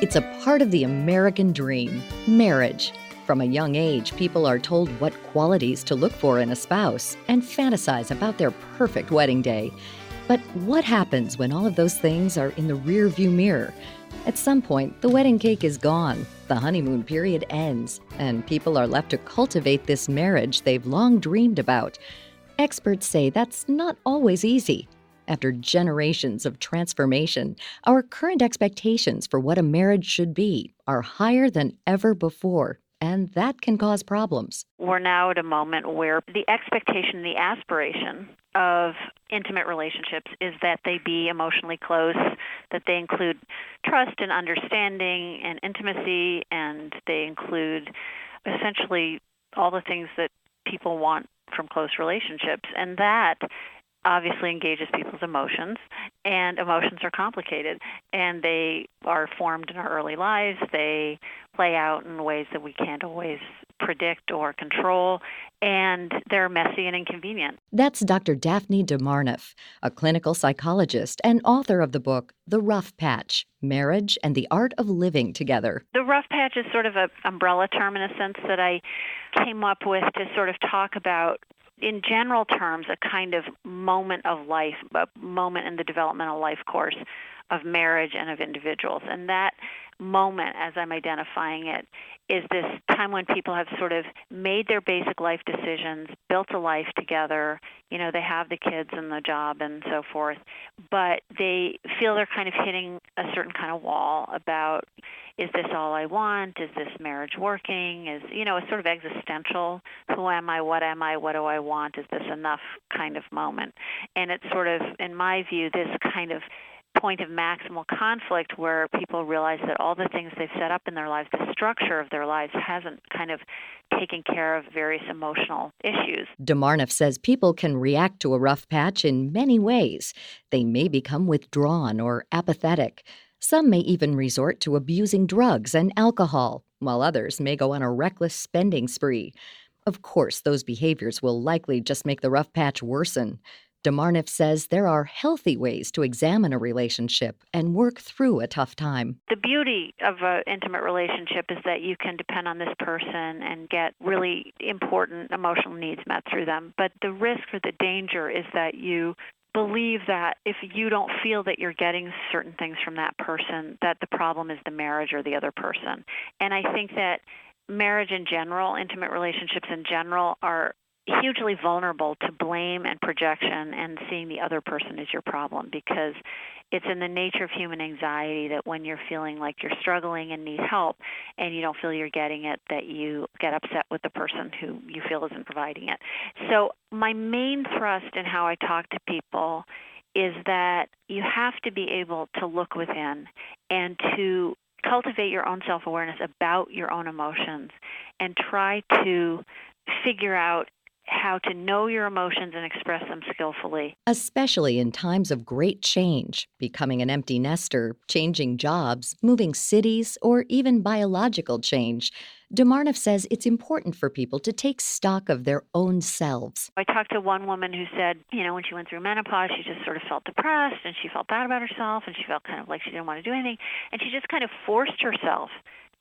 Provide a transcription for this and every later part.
It's a part of the American dream, marriage. From a young age, people are told what qualities to look for in a spouse and fantasize about their perfect wedding day. But what happens when all of those things are in the rearview mirror? At some point, the wedding cake is gone, the honeymoon period ends, and people are left to cultivate this marriage they've long dreamed about. Experts say that's not always easy. After generations of transformation, our current expectations for what a marriage should be are higher than ever before, and that can cause problems. We're now at a moment where the expectation, the aspiration of intimate relationships is that they be emotionally close, that they include trust and understanding and intimacy, and they include essentially all the things that people want from close relationships. And that obviously engages people's emotions, and emotions are complicated, and they are formed in our early lives. They play out in ways that we can't always predict or control, and they're messy and inconvenient. That's Dr. Daphne DeMarnoff, a clinical psychologist and author of the book The Rough Patch: Marriage and the Art of Living Together. The rough patch is sort of an umbrella term in a sense that I came up with to sort of talk about, in general terms, a kind of moment of life, a moment in the developmental life course of marriage and of individuals. And that moment, as I'm identifying it, is this time when people have sort of made their basic life decisions, built a life together, they have the kids and the job and so forth, but they feel they're kind of hitting a certain kind of wall about, is this all I want? Is this marriage working? Is, a sort of existential, who am I, what do I want? Is this enough kind of moment? And it's sort of, in my view, this kind of point of maximal conflict where people realize that all the things they've set up in their lives, the structure of their lives, hasn't kind of taken care of various emotional issues. DeMarnoff says people can react to a rough patch in many ways. They may become withdrawn or apathetic. Some may even resort to abusing drugs and alcohol, while others may go on a reckless spending spree. Of course, those behaviors will likely just make the rough patch worsen. DeMarnoff says there are healthy ways to examine a relationship and work through a tough time. The beauty of an intimate relationship is that you can depend on this person and get really important emotional needs met through them. But the risk or the danger is that you believe that if you don't feel that you're getting certain things from that person, that the problem is the marriage or the other person. And I think that marriage in general, intimate relationships in general, are hugely vulnerable to blame and projection and seeing the other person as your problem, because it's in the nature of human anxiety that when you're feeling like you're struggling and need help and you don't feel you're getting it, that you get upset with the person who you feel isn't providing it. So my main thrust in how I talk to people is that you have to be able to look within and to cultivate your own self-awareness about your own emotions and try to figure out how to know your emotions and express them skillfully. Especially in times of great change, becoming an empty nester, changing jobs, moving cities, or even biological change. DeMarnoff says it's important for people to take stock of their own selves. I talked to one woman who said, when she went through menopause, she just sort of felt depressed and she felt bad about herself and she felt kind of like she didn't want to do anything. And she just kind of forced herself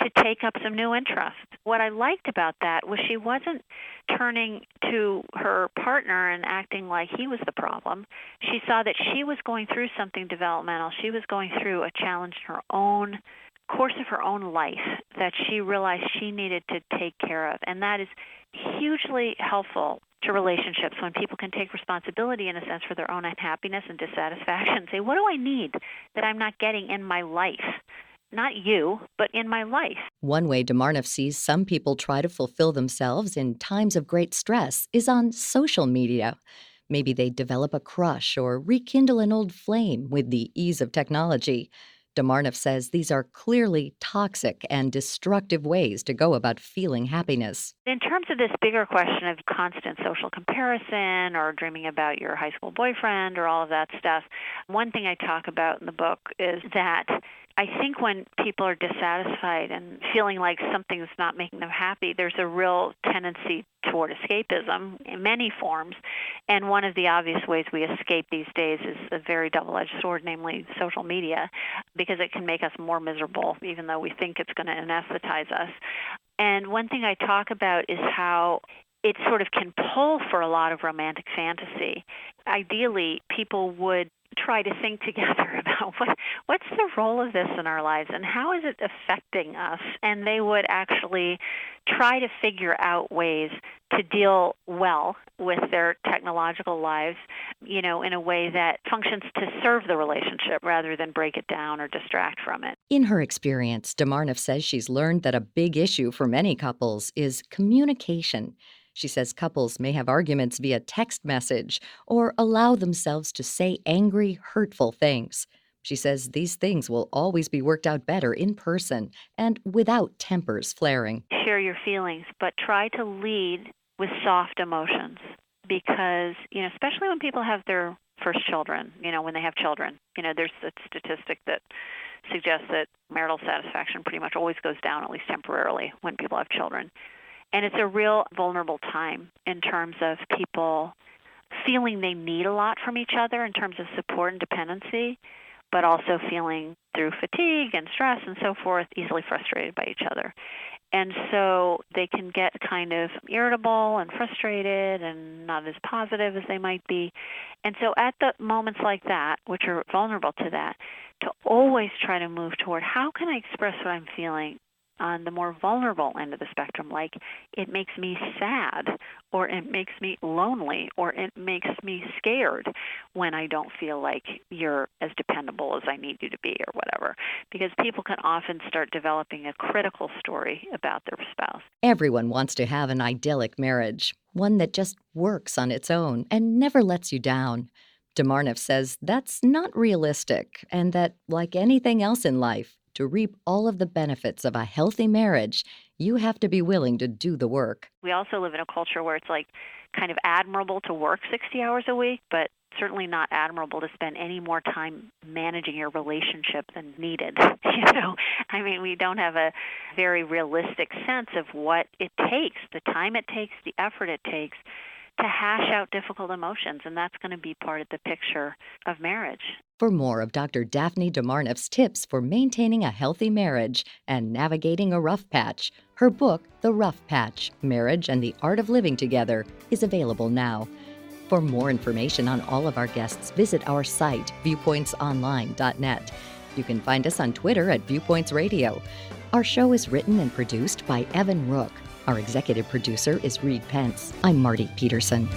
to take up some new interest. What I liked about that was she wasn't turning to her partner and acting like he was the problem. She saw that she was going through something developmental. She was going through a challenge in her own course of her own life that she realized she needed to take care of. And that is hugely helpful to relationships when people can take responsibility, in a sense, for their own unhappiness and dissatisfaction. Say, what do I need that I'm not getting in my life? Not you, but in my life. One way DeMarnoff sees some people try to fulfill themselves in times of great stress is on social media. Maybe they develop a crush or rekindle an old flame with the ease of technology. DeMarnoff says these are clearly toxic and destructive ways to go about feeling happiness. In terms of this bigger question of constant social comparison or dreaming about your high school boyfriend or all of that stuff, one thing I talk about in the book is that I think when people are dissatisfied and feeling like something's not making them happy, there's a real tendency toward escapism in many forms. And one of the obvious ways we escape these days is a very double-edged sword, namely social media, because it can make us more miserable, even though we think it's going to anesthetize us. And one thing I talk about is how it sort of can pull for a lot of romantic fantasy. Ideally, people would try to think together about what's the role of this in our lives and how is it affecting us, and they would actually try to figure out ways to deal well with their technological lives, in a way that functions to serve the relationship rather than break it down or distract from it. In her experience, Demarnev says she's learned that a big issue for many couples is communication. She says couples may have arguments via text message or allow themselves to say angry, hurtful things. She says these things will always be worked out better in person and without tempers flaring. Share your feelings, but try to lead with soft emotions because, especially when people have their first children, when they have children, there's a statistic that suggests that marital satisfaction pretty much always goes down, at least temporarily, when people have children. And it's a real vulnerable time in terms of people feeling they need a lot from each other in terms of support and dependency, but also feeling through fatigue and stress and so forth, easily frustrated by each other. And so they can get kind of irritable and frustrated and not as positive as they might be. And so at the moments like that, which are vulnerable to that, to always try to move toward how can I express what I'm feeling on the more vulnerable end of the spectrum, like it makes me sad, or it makes me lonely, or it makes me scared when I don't feel like you're as dependable as I need you to be, or whatever. Because people can often start developing a critical story about their spouse. Everyone wants to have an idyllic marriage, one that just works on its own and never lets you down. Demarnev says that's not realistic, and that, like anything else in life, to reap all of the benefits of a healthy marriage, you have to be willing to do the work. We also live in a culture where it's like kind of admirable to work 60 hours a week, but certainly not admirable to spend any more time managing your relationship than needed. We don't have a very realistic sense of what it takes, the time it takes, the effort it takes to hash out difficult emotions, and that's going to be part of the picture of marriage. For more of Dr. Daphne Demarnev's tips for maintaining a healthy marriage and navigating a rough patch, her book, The Rough Patch, Marriage and the Art of Living Together, is available now. For more information on all of our guests, visit our site, viewpointsonline.net. You can find us on Twitter at Viewpoints Radio. Our show is written and produced by Evan Rook. Our executive producer is Reed Pence. I'm Marty Peterson.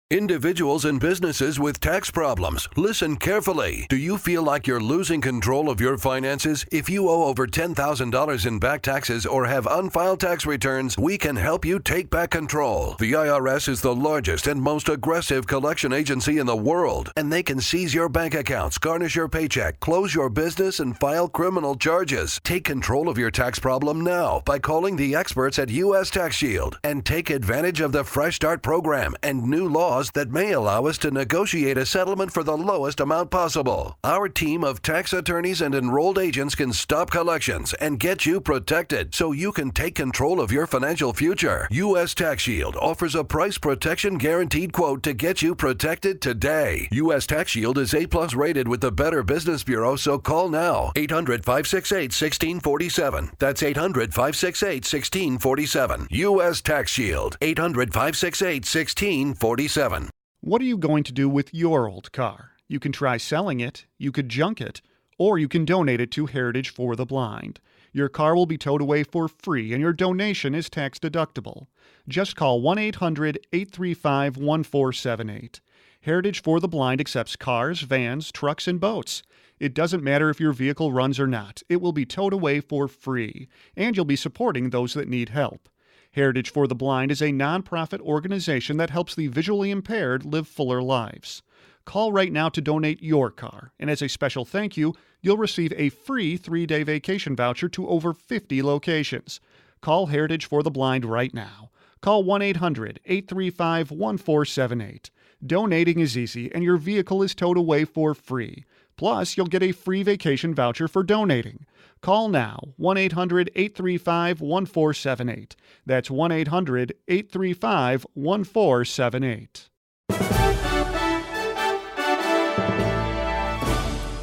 Individuals and businesses with tax problems, listen carefully. Do you feel like you're losing control of your finances? If you owe over $10,000 in back taxes or have unfiled tax returns, we can help you take back control. The IRS is the largest and most aggressive collection agency in the world, and they can seize your bank accounts, garnish your paycheck, close your business, and file criminal charges. Take control of your tax problem now by calling the experts at U.S. Tax Shield and take advantage of the Fresh Start program and new laws that may allow us to negotiate a settlement for the lowest amount possible. Our team of tax attorneys and enrolled agents can stop collections and get you protected so you can take control of your financial future. U.S. Tax Shield offers a price protection guaranteed quote to get you protected today. U.S. Tax Shield is A+ rated with the Better Business Bureau, so call now. 800-568-1647. That's 800-568-1647. U.S. Tax Shield. 800-568-1647. What are you going to do with your old car? You can try selling it, you could junk it, or you can donate it to Heritage for the Blind. Your car will be towed away for free and your donation is tax deductible. Just call 1-800-835-1478. Heritage for the Blind accepts cars, vans, trucks, and boats. It doesn't matter if your vehicle runs or not. It will be towed away for free, and you'll be supporting those that need help. Heritage for the Blind is a nonprofit organization that helps the visually impaired live fuller lives. Call right now to donate your car, and as a special thank you, you'll receive a free 3-day vacation voucher to over 50 locations. Call Heritage for the Blind right now. Call 1-800-835-1478. Donating is easy, and your vehicle is towed away for free. Plus, you'll get a free vacation voucher for donating. Call now, 1-800-835-1478. That's 1-800-835-1478.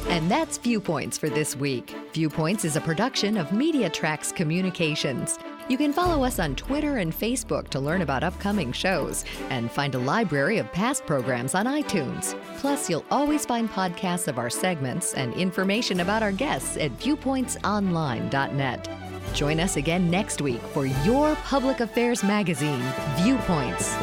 And that's Viewpoints for this week. Viewpoints is a production of Media Tracks Communications. You can follow us on Twitter and Facebook to learn about upcoming shows and find a library of past programs on iTunes. Plus, you'll always find podcasts of our segments and information about our guests at viewpointsonline.net. Join us again next week for your public affairs magazine, Viewpoints.